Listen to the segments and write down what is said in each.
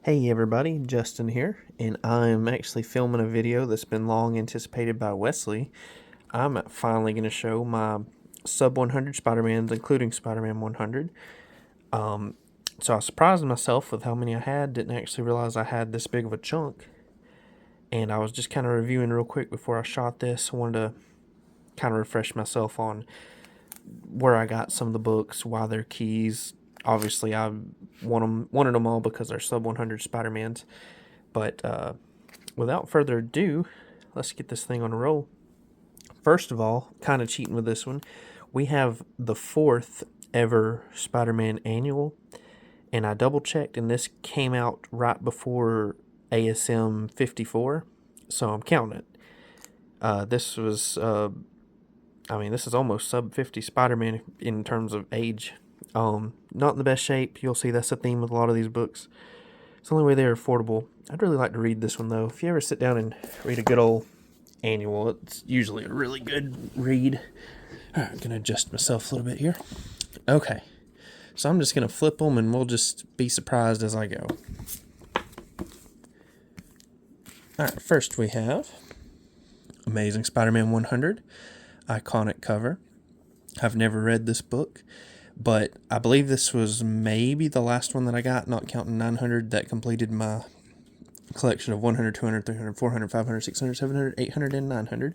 Hey everybody, Justin here, and I'm actually filming a video that's been long anticipated by Wesley. I'm finally going to show my sub 100 Spider-Mans, including Spider-Man 100. So I surprised myself with how many I had, didn't actually realize I had this big of a chunk. And I was just kind of reviewing real quick before I shot this. I wanted to kind of refresh myself on where I got some of the books, why they're keys. Obviously, I wanted them all because they're sub 100 Spider-Mans. But without further ado, let's get this thing on a roll. First of all, kind of cheating with this one, we have the 4th ever Spider-Man annual, and I double checked, and this came out right before ASM 54, so I'm counting it. This was, this is almost sub 50 Spider-Man in terms of age. Not in the best shape. You'll see that's a theme with a lot of these books. It's the only way they're affordable. I'd really like to read this one, though. If you ever sit down and read a good old annual, it's usually a really good read. All right, I'm going to adjust myself a little bit here. Okay, so I'm just going to flip them, and we'll just be surprised as I go. All right, first we have Amazing Spider-Man 100, iconic cover. I've never read this book, but I believe this was maybe the last one that I got, not counting 900, that completed my collection of 100, 200, 300, 400, 500, 600, 700, 800, and 900.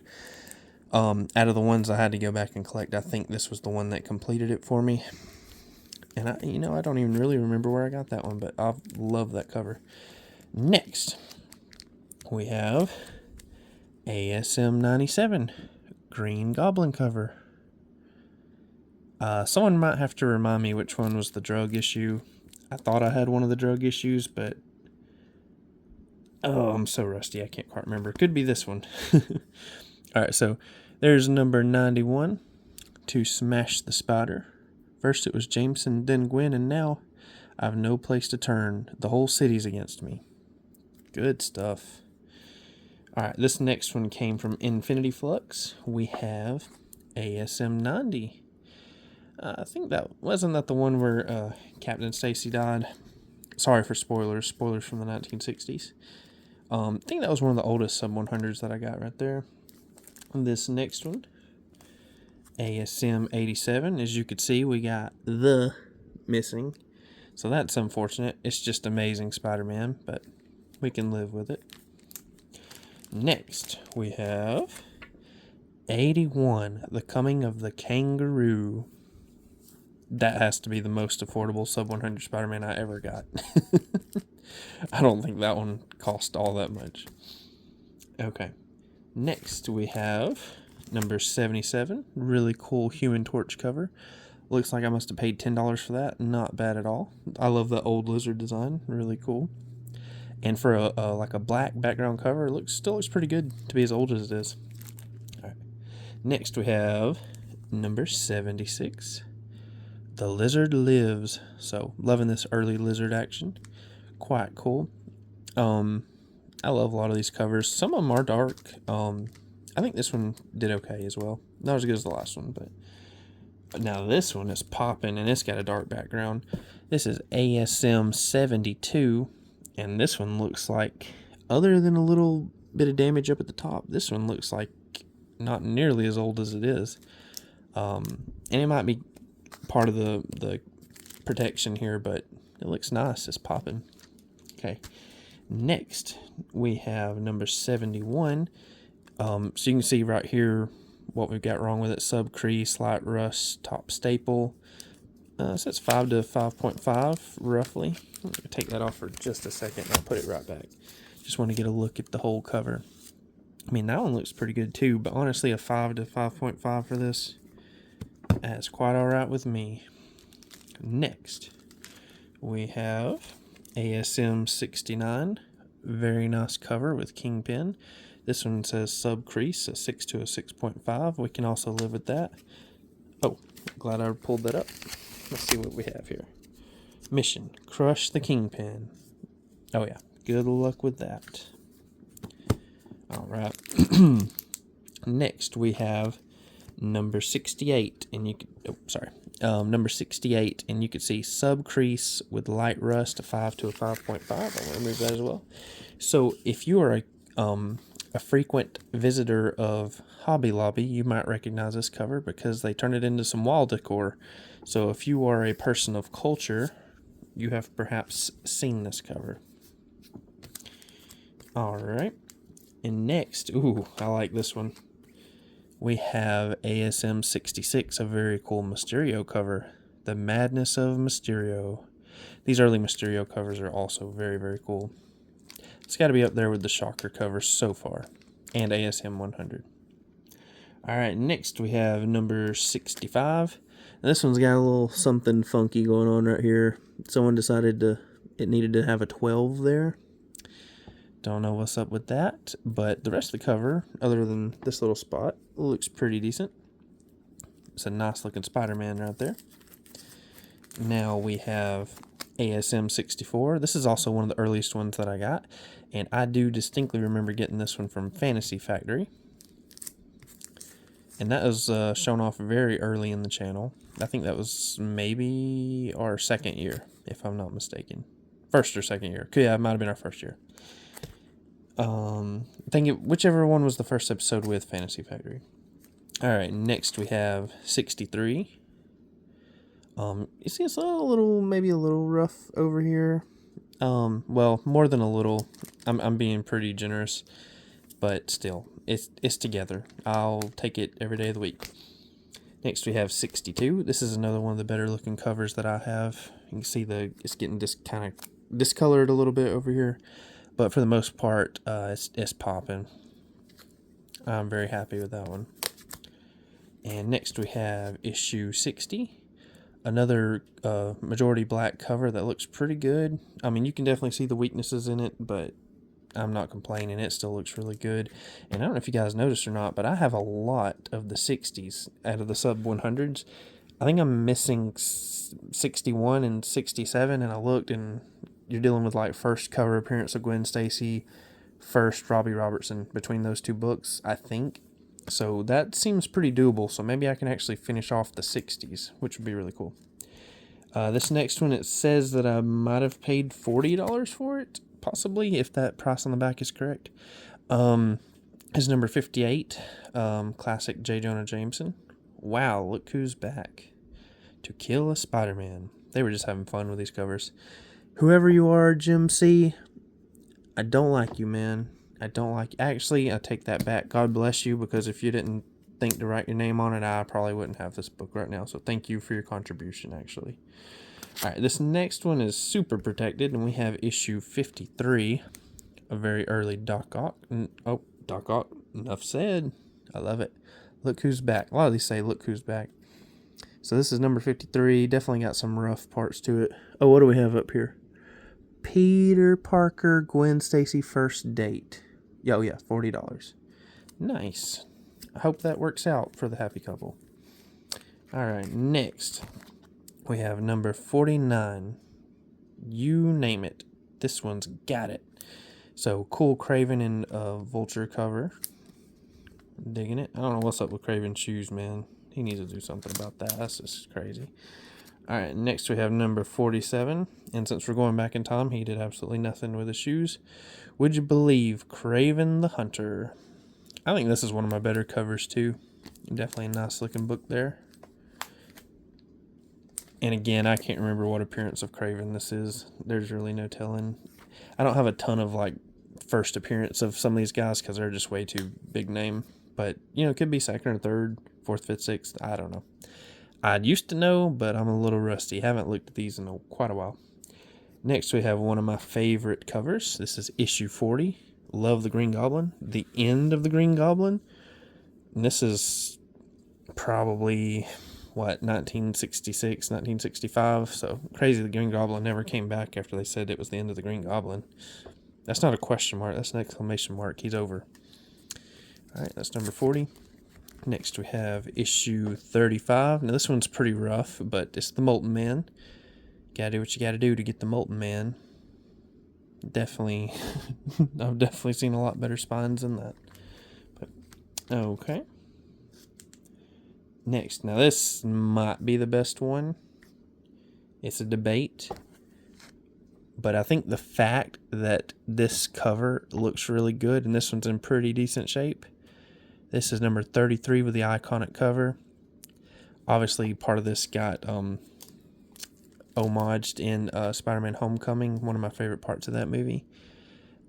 Out of the ones I had to go back and collect, I think this was the one that completed it for me. And I don't even really remember where I got that one, but I love that cover. Next, we have ASM 97, Green Goblin cover. Someone might have to remind me which one was the drug issue. I thought I had one of the drug issues, but oh, I'm so rusty, I can't quite remember. Could be this one. Alright, so there's number 91, To Smash the Spider. First it was Jameson, then Gwen, and now I've no place to turn. The whole city's against me. Good stuff. Alright, this next one came from Infinity Flux. We have ASM 90. I think wasn't that the one where Captain Stacy died? Sorry for spoilers. Spoilers from the 1960s. I think that was one of the oldest sub 100s that I got right there. This next one, ASM 87. As you could see, we got the missing. So that's unfortunate. It's just Amazing Spider-Man, but we can live with it. Next, we have 81, The Coming of the Kangaroo. That has to be the most affordable sub 100 Spider-Man I ever got. I don't think that one cost all that much. Okay. Next, we have number 77. Really cool Human Torch cover. Looks like I must have paid $10 for that. Not bad at all. I love the old lizard design. Really cool. And for a black background cover, it still looks pretty good to be as old as it is. All right. Next, we have number 76. The Lizard Lives. So, loving this early lizard action. Quite cool. I love a lot of these covers. Some of them are dark. I think this one did okay as well. Not as good as the last one, but now this one is popping, and it's got a dark background. This is ASM 72, and this one looks like, other than a little bit of damage up at the top, this one looks like not nearly as old as it is. And it might be part of the protection here, but it looks nice. It's popping. Okay. Next, we have number 71. So you can see right here what we've got wrong with it. Sub-crease, slight rust, top staple. So it's 5 to 5.5, roughly. I'm going to take that off for just a second, and I'll put it right back. Just want to get a look at the whole cover. I mean, that one looks pretty good too, but honestly, a 5 to 5.5 for this, that's quite alright with me. Next, we have ASM 69. Very nice cover with Kingpin. This one says sub-crease, a 6 to a 6.5. We can also live with that. Oh, glad I pulled that up. Let's see what we have here. Mission, crush the Kingpin. Oh yeah, good luck with that. Alright. Next we have number 68. And number 68, and you can see sub crease with light rust, a 5 to a 5.5. I'm going to remove that as well. So if you are a frequent visitor of Hobby Lobby, you might recognize this cover because they turn it into some wall decor. So if you are a person of culture, you have perhaps seen this cover. Alright, and next, ooh, I like this one. We have ASM 66, a very cool Mysterio cover. The Madness of Mysterio. These early Mysterio covers are also very, very cool. It's got to be up there with the Shocker covers so far, and ASM 100. Alright, next we have number 65. Now this one's got a little something funky going on right here. Someone decided it needed to have a 12 there. Don't know what's up with that, but the rest of the cover, other than this little spot, looks pretty decent. It's a nice looking Spider-Man right there. Now we have ASM 64. This is also one of the earliest ones that I got, and I do distinctly remember getting this one from Fantasy Factory. And that was shown off very early in the channel. I think that was maybe our second year, if I'm not mistaken. First or second year. Yeah, it might have been our first year. I think whichever one was the first episode with Fantasy Factory. Alright, next we have 63. You see it's maybe a little rough over here. Well, more than a little. I'm being pretty generous, but still, it's together. I'll take it every day of the week. Next we have 62. This is another one of the better looking covers that I have. You can see it's getting kind of discolored a little bit over here, but for the most part, it's popping. I'm very happy with that one. And next we have issue 60. Another majority black cover that looks pretty good. I mean, you can definitely see the weaknesses in it, but I'm not complaining. It still looks really good. And I don't know if you guys noticed or not, but I have a lot of the 60s out of the sub 100s. I think I'm missing 61 and 67, and I looked, and you're dealing with like first cover appearance of Gwen Stacy, first Robbie Robertson between those two books, I think. So that seems pretty doable. So maybe I can actually finish off the 60s, which would be really cool. This next one, it says that I might have paid $40 for it, possibly, if that price on the back is correct. Is number 58, classic J. Jonah Jameson. Wow, look who's back. To Kill a Spider-Man. They were just having fun with these covers. Whoever you are, Jim C., I don't like you, man. I don't like you. Actually, I take that back. God bless you, because if you didn't think to write your name on it, I probably wouldn't have this book right now. So thank you for your contribution, actually. All right, this next one is super protected, and we have issue 53, a very early Doc Ock. Oh, Doc Ock, enough said. I love it. Look who's back. A lot of these say, look who's back. So this is number 53. Definitely got some rough parts to it. Oh, what do we have up here? Peter Parker, Gwen Stacy first date. Oh, yeah, $40. Nice. I hope that works out for the happy couple. All right, next we have number 49. You name it. This one's got it. So, cool Craven and Vulture cover. Digging it. I don't know what's up with Craven's shoes, man. He needs to do something about that. That's just crazy. All right, next we have number 47. And since we're going back in time, he did absolutely nothing with his shoes. Would you believe Craven the Hunter? I think this is one of my better covers, too. Definitely a nice looking book there. And again, I can't remember what appearance of Craven this is. There's really no telling. I don't have a ton of like first appearance of some of these guys because they're just way too big name. But, you know, it could be second or third, fourth, fifth, sixth. I don't know. I'd used to know, but I'm a little rusty. Haven't looked at these in quite a while. Next, we have one of my favorite covers. This is issue 40. Love the Green Goblin. The end of the Green Goblin. And this is probably, 1966, 1965. So crazy the Green Goblin never came back after they said it was the end of the Green Goblin. That's not a question mark. That's an exclamation mark. He's over. All right, that's number 40. Next, we have issue 35. Now, this one's pretty rough, but it's the Molten Man. Gotta do what you gotta do to get the Molten Man. Definitely, I've definitely seen a lot better spines than that. But, okay. Next, now this might be the best one. It's a debate. But I think the fact that this cover looks really good and this one's in pretty decent shape. This is number 33 with the iconic cover. Obviously, part of this got homaged in Spider-Man Homecoming, one of my favorite parts of that movie.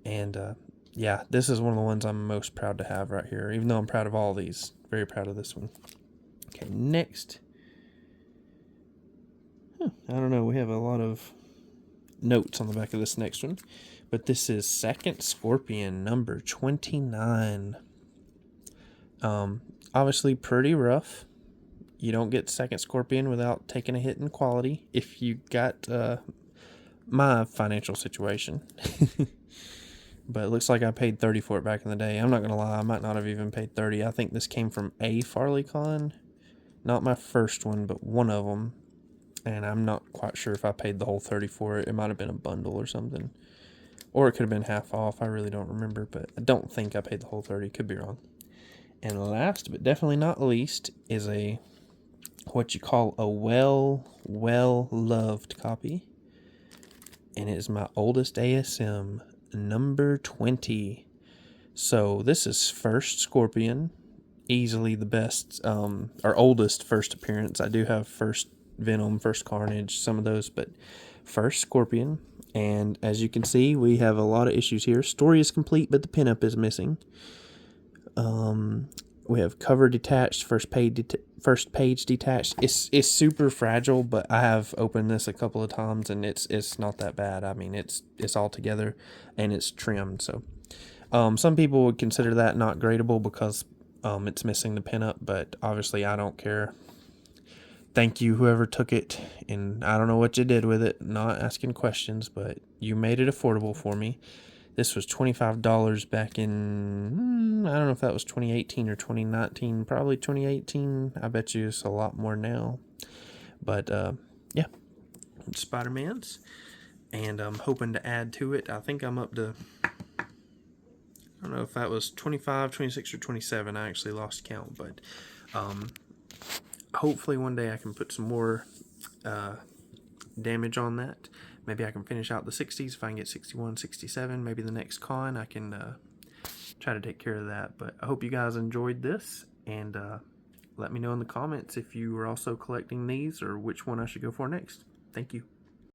And yeah, this is one of the ones I'm most proud to have right here. Even though I'm proud of all these, very proud of this one. Okay, next. I don't know, we have a lot of notes on the back of this next one, but this is Second Scorpion number 29. Obviously pretty rough. You don't get Second Scorpion without taking a hit in quality if you got my financial situation. But it looks like I paid $30 for it back in the day. I'm not gonna lie, I might not have even paid $30. I think this came from a FarleyCon, not my first one, but one of them. And I'm not quite sure if I paid the whole $30 for it. It might have been a bundle or something. Or it could have been half off. I really don't remember. But I don't think I paid the whole $30. Could be wrong. And last, but definitely not least, is a what you call a well-loved copy. And it is my oldest ASM, number 20. So this is first Scorpion. Easily the best, or oldest first appearance. I do have first Venom, first Carnage, some of those, but first Scorpion. And as you can see, we have a lot of issues here. Story is complete, but the pinup is missing. We have cover detached, first page detached. It's super fragile, but I have opened this a couple of times, and it's not that bad. I mean, it's all together, and it's trimmed. So, some people would consider that not gradable because it's missing the pinup, but obviously I don't care. Thank you, whoever took it, and I don't know what you did with it, not asking questions, but you made it affordable for me. This was $25 back in, I don't know if that was 2018 or 2019, probably 2018. I bet you it's a lot more now. But, yeah, Spider-Man's, and I'm hoping to add to it. I think I'm up to, I don't know if that was 25, 26, or 27. I actually lost count, but hopefully one day I can put some more damage on that. Maybe I can finish out the 60s if I can get 61, 67. Maybe the next con I can try to take care of that. But I hope you guys enjoyed this, and let me know in the comments if you are also collecting these or which one I should go for next. Thank you.